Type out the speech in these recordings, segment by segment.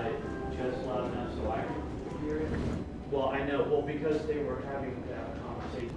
had it just loud enough so I could hear it. Well, I know. Well, because they were having that conversation.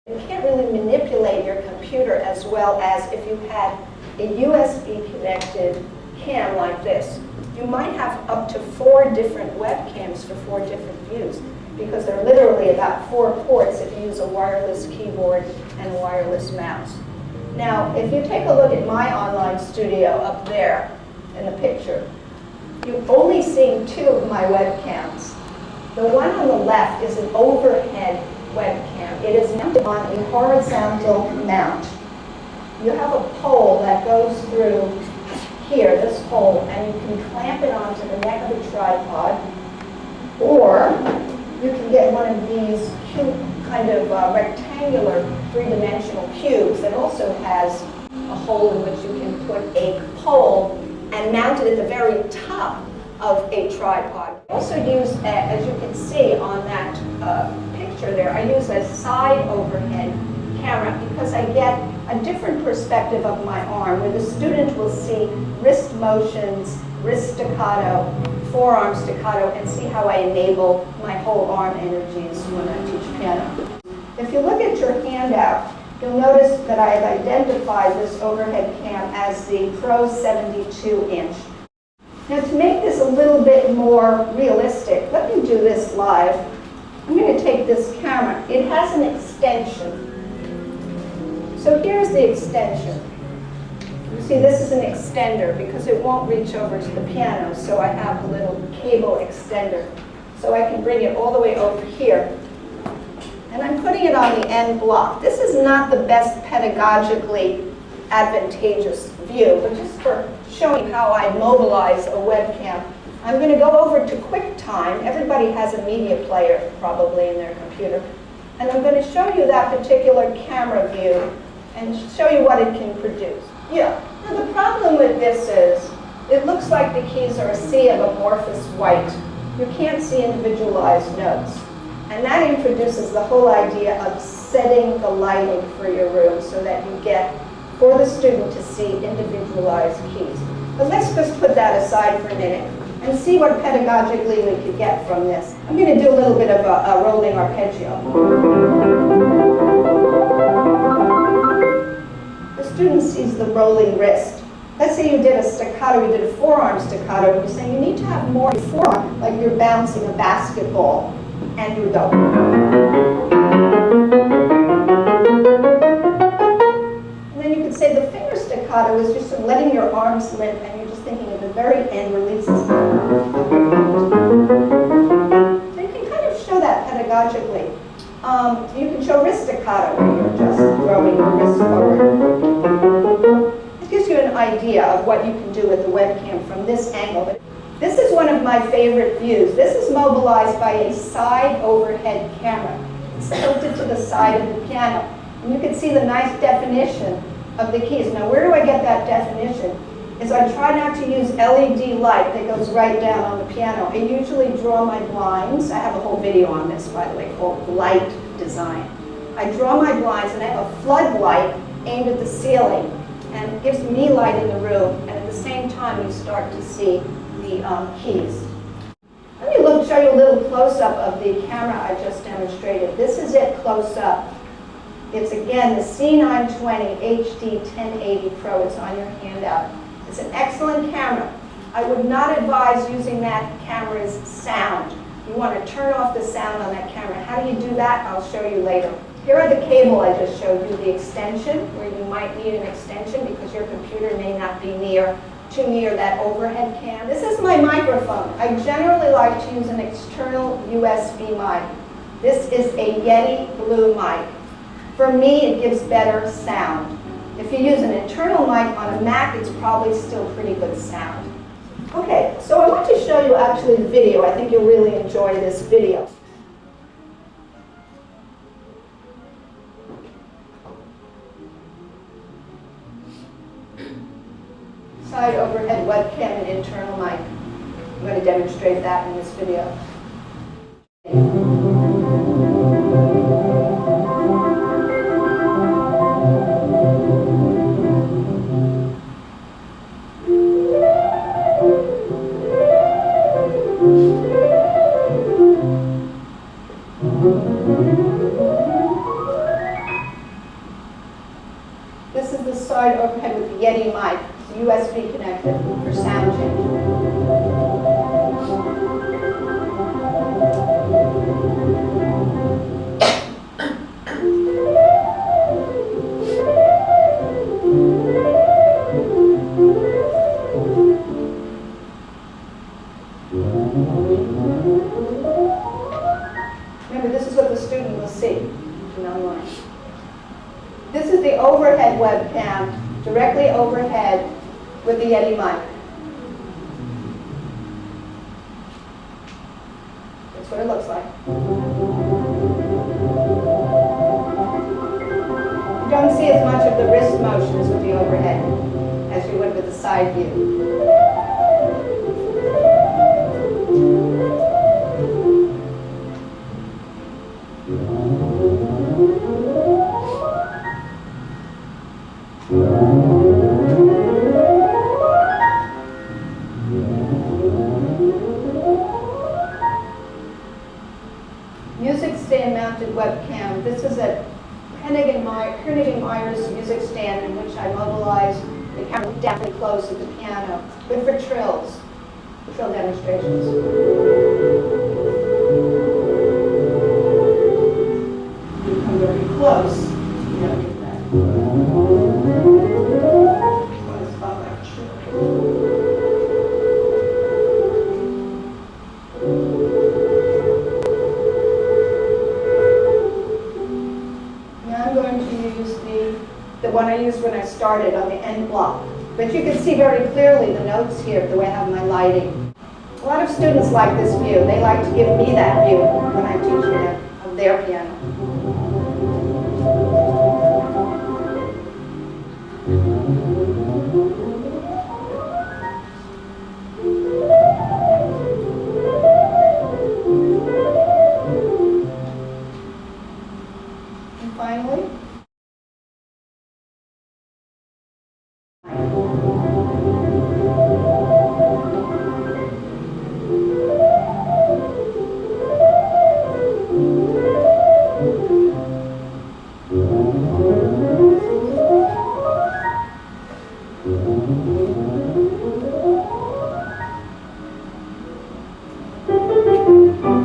You can't really manipulate your computer as well as if you had a USB connected cam like this. You might have up to 4 different webcams for 4 different views, because there are literally about 4 ports if you use a wireless keyboard and a wireless mouse. Now, if you take a look at my online studio up there in the picture, you've only seen 2 of my webcams. The one on the left is an overhead webcam. It is mounted on a horizontal mount. You have a pole that goes through here, this hole, and you can clamp it onto the neck of a tripod, or you can get one of these cute kind of rectangular 3-dimensional cubes that also has a hole in which you can put a pole and mount it at the very top of a tripod. I also use, as you can see on that picture there, I use a side overhead camera because I get a different perspective of my arm, where the student will see wrist motions, wrist staccato, forearm staccato, and see how I enable my whole arm energies when I teach piano. If you look at your handout, you'll notice that I have identified this overhead cam as the Pro 72-inch. Now, to make this a little bit more realistic, let me do this live. I'm going to take this camera. It has an extension. So here's the extension. You see, this is an extender because it won't reach over to the piano, so I have a little cable extender. So I can bring it all the way over here. And I'm putting it on the end block. This is not the best pedagogically advantageous view, but just for showing how I mobilize a webcam, I'm going to go over to QuickTime. Everybody has a media player probably in their computer. And I'm going to show you that particular camera view and show you what it can produce. Yeah. Now the problem with this is it looks like the keys are a sea of amorphous white. You can't see individualized notes. And that introduces the whole idea of setting the lighting for your room so that you get, for the student to see individualized keys. But let's just put that aside for a minute and see what pedagogically we could get from this. I'm going to do a little bit of a rolling arpeggio. The student sees the rolling wrist. Let's say you did a staccato, you did a forearm staccato, and you're saying you need to have more forearm, like you're bouncing a basketball, and you go. And then you could say the finger staccato is just sort of letting your arms limp, and you're just thinking at the very end releases. So you can kind of show that pedagogically. You can show wrist staccato, where you're just throwing your wrist forward. It gives you an idea of what you can do with the webcam from this angle. But this is one of my favorite views. This is mobilized by a side overhead camera. It's tilted to the side of the piano. And you can see the nice definition of the keys. Now, where do I get that definition? Is I try not to use LED light that goes right down on the piano. I usually draw my blinds. I have a whole video on this, by the way, called Light Design. I draw my blinds and I have a floodlight aimed at the ceiling. And it gives me light in the room, and at the same time you start to see the keys. Let me show you a little close-up of the camera I just demonstrated. This is it close-up. It's again the C920 HD 1080 Pro. It's on your handout. It's an excellent camera. I would not advise using that camera's sound. You want to turn off the sound on that camera. How do you do that? I'll show you later. Here are the cable I just showed you, the extension, where you might need an extension because your computer may not be too near that overhead cam. This is my microphone. I generally like to use an external USB mic. This is a Yeti Blue mic. For me, it gives better sound. If you use an internal mic on a Mac, it's probably still pretty good sound. Okay, so I want to show you actually the video. I think you'll really enjoy this video. Side overhead webcam and internal mic. I'm going to demonstrate that in this video. right overhead with the Yeti mic. It's USB connected for sound change. Remember, this is what the student will see in online. This is the overhead webcam, directly overhead with the Yeti mic. That's what it looks like. You don't see as much of the wrist motions with the overhead as you would with the side view. Music stand mounted webcam. This is a Carnegie Myers music stand in which I mobilize the camera definitely close to the piano. Good for trills, trill demonstrations. You come very close, you don't get that. It's about like a trill. The one I used when I started on the end block. But you can see very clearly the notes here, the way I have my lighting. A lot of students like this view. They like to give me that view when I'm teaching them of their piano. And finally,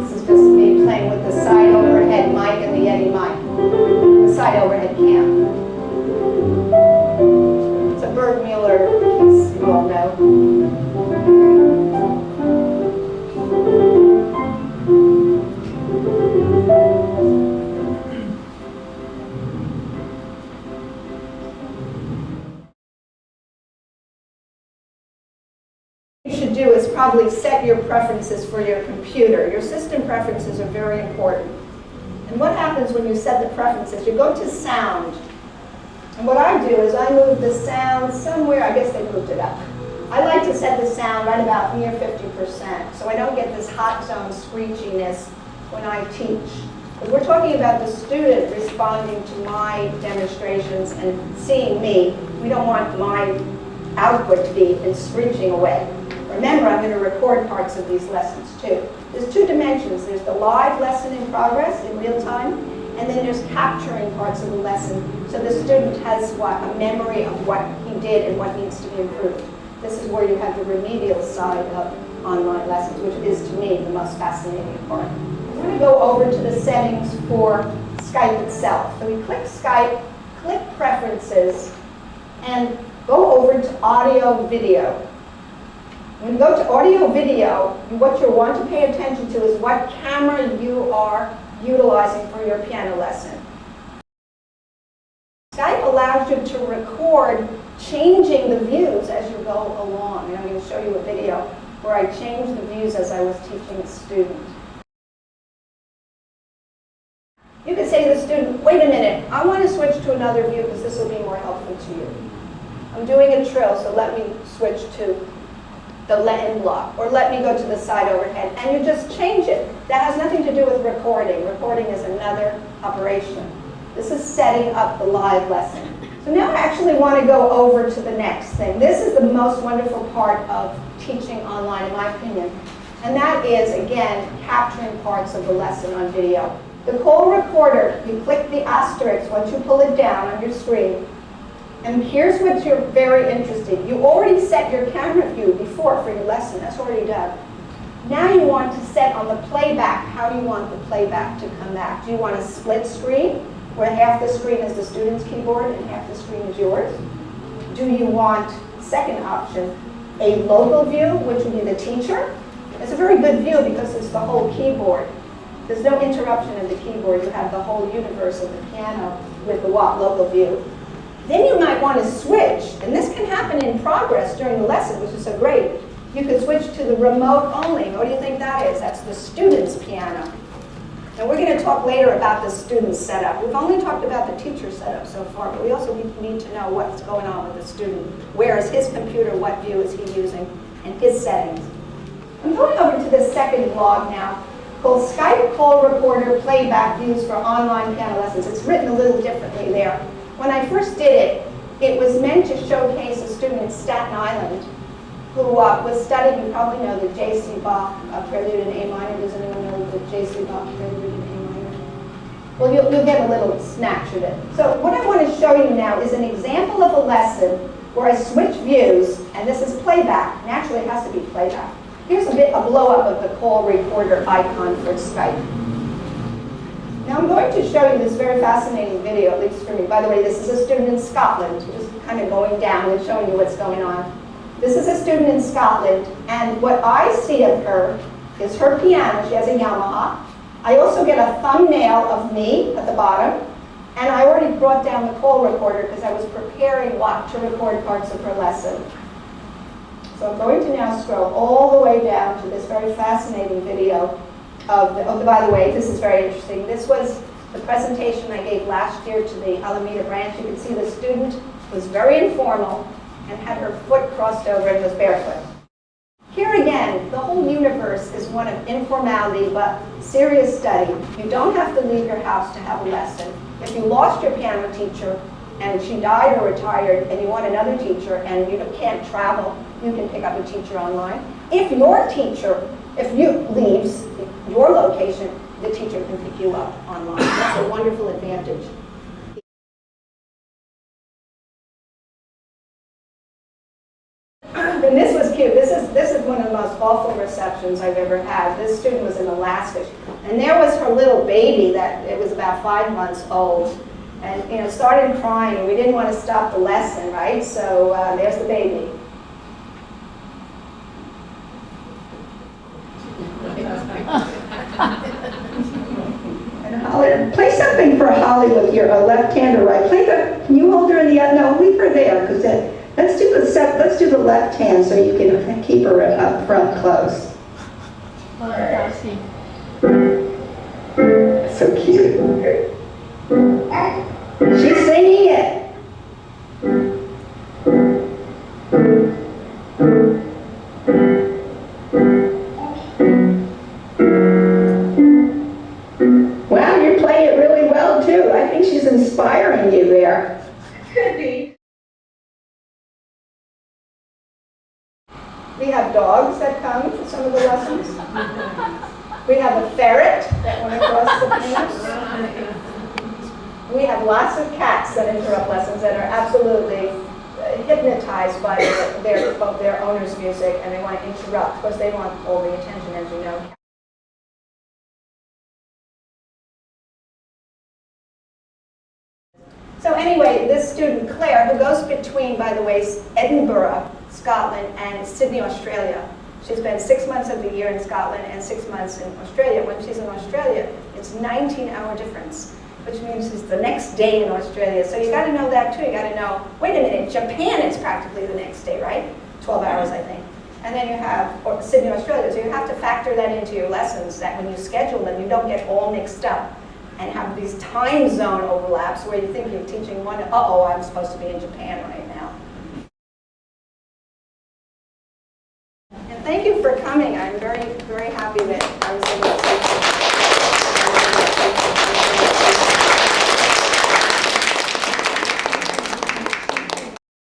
this is just me playing with the side overhead mic and the Yeti mic. The side overhead cam. It's a Berg Mueller piece, you all know. You should do is probably set your preferences for your computer. Your system preferences are very important. And what happens when you set the preferences? You go to sound. And what I do is I move the sound somewhere, I guess they moved it up. I like to set the sound right about near 50%, so I don't get this hot zone screechiness when I teach. Because we're talking about the student responding to my demonstrations and seeing me. We don't want my output to be in screeching away. Remember, I'm going to record parts of these lessons too. There's two dimensions. There's the live lesson in progress in real time, and then there's capturing parts of the lesson so the student has a memory of what he did and what needs to be improved. This is where you have the remedial side of online lessons, which is to me the most fascinating part. I'm going to go over to the settings for Skype itself. So we click Skype, click Preferences, and go over to Audio Video. When you go to audio video, what you want to pay attention to is what camera you are utilizing for your piano lesson. Skype allows you to record changing the views as you go along. And I'm going to show you a video where I changed the views as I was teaching a student. You could say to the student, wait a minute, I want to switch to another view because this will be more helpful to you. I'm doing a trill, so let me switch to the end block, or let me go to the side overhead, and you just change it. That has nothing to do with recording. Recording is another operation. This is setting up the live lesson. So now I actually want to go over to the next thing. This is the most wonderful part of teaching online, in my opinion, and that is, again, capturing parts of the lesson on video. The call recorder, you click the asterisk once you pull it down on your screen, And here's what you're very interested in. You already set your camera view before for your lesson. That's already done. Now you want to set on the playback. How do you want the playback to come back? Do you want a split screen, where half the screen is the student's keyboard and half the screen is yours? Do you want, second option, a local view, which would be the teacher? It's a very good view because it's the whole keyboard. There's no interruption of the keyboard. You have the whole universe of the piano with the local view. Then you might want to switch, and this can happen in progress during the lesson, which is so great. You could switch to the remote only. What do you think that is? That's the student's piano. And we're going to talk later about the student setup. We've only talked about the teacher setup so far, but we also need to know what's going on with the student. Where is his computer? What view is he using? And his settings. I'm going over to the second blog now, called Skype Call Recorder Playback Views for Online Piano Lessons. It's written a little differently there. When I first did it, it was meant to showcase a student in Staten Island who was studying, you probably know the J.C. Bach Prelude in A minor. Does anyone know the J.C. Bach Prelude in A minor? Well, you'll get a little snatch of it. So what I want to show you now is an example of a lesson where I switch views, and this is playback. Naturally, it has to be playback. Here's a blow-up of the call recorder icon for Skype. Now I'm going to show you this very fascinating video, at least for me. By the way, this is a student in Scotland, just kind of going down and showing you what's going on. This is a student in Scotland, and what I see of her is her piano. She has a Yamaha. I also get a thumbnail of me at the bottom, and I already brought down the call recorder because I was preparing to record parts of her lesson. So I'm going to now scroll all the way down to this very fascinating video of by the way, this is very interesting. This was the presentation I gave last year to the Alameda branch. You can see the student was very informal and had her foot crossed over and was barefoot. Here again, the whole universe is one of informality but serious study. You don't have to leave your house to have a lesson. If you lost your piano teacher and she died or retired and you want another teacher and you can't travel, you can pick up a teacher online. If your teacher, leaves your location, the teacher can pick you up online. That's a wonderful advantage. And this was cute. This is one of the most awful receptions I've ever had. This student was in Alaska, and there was her little baby that it was about 5 months old, and started crying. And we didn't want to stop the lesson, right? So there's the baby. And Holly, play something for Holly with your left hand or right. Can you hold her in the other? No, leave her there because let's do the left hand so you can keep her up front close. So cute. She's singing it. Wow, you're playing it really well too. I think she's inspiring you there. Could be. We have dogs that come for some of the lessons. We have a ferret that went across the fence. We have lots of cats that interrupt lessons that are absolutely hypnotized by their owner's music, and they want to interrupt because they want all the attention, as you know. So anyway, this student, Claire, who goes between, by the way, Edinburgh, Scotland, and Sydney, Australia. She spends 6 months of the year in Scotland and 6 months in Australia. When she's in Australia, it's 19-hour difference, which means it's the next day in Australia. So you got to know that too. You got to know, wait a minute, Japan is practically the next day, right? 12 hours, I think. And then you have Sydney, Australia. So you have to factor that into your lessons, that when you schedule them, you don't get all mixed up and have these time zone overlaps where you think you're teaching one, uh-oh, I'm supposed to be in Japan right now. And thank you for coming. I'm very, very happy that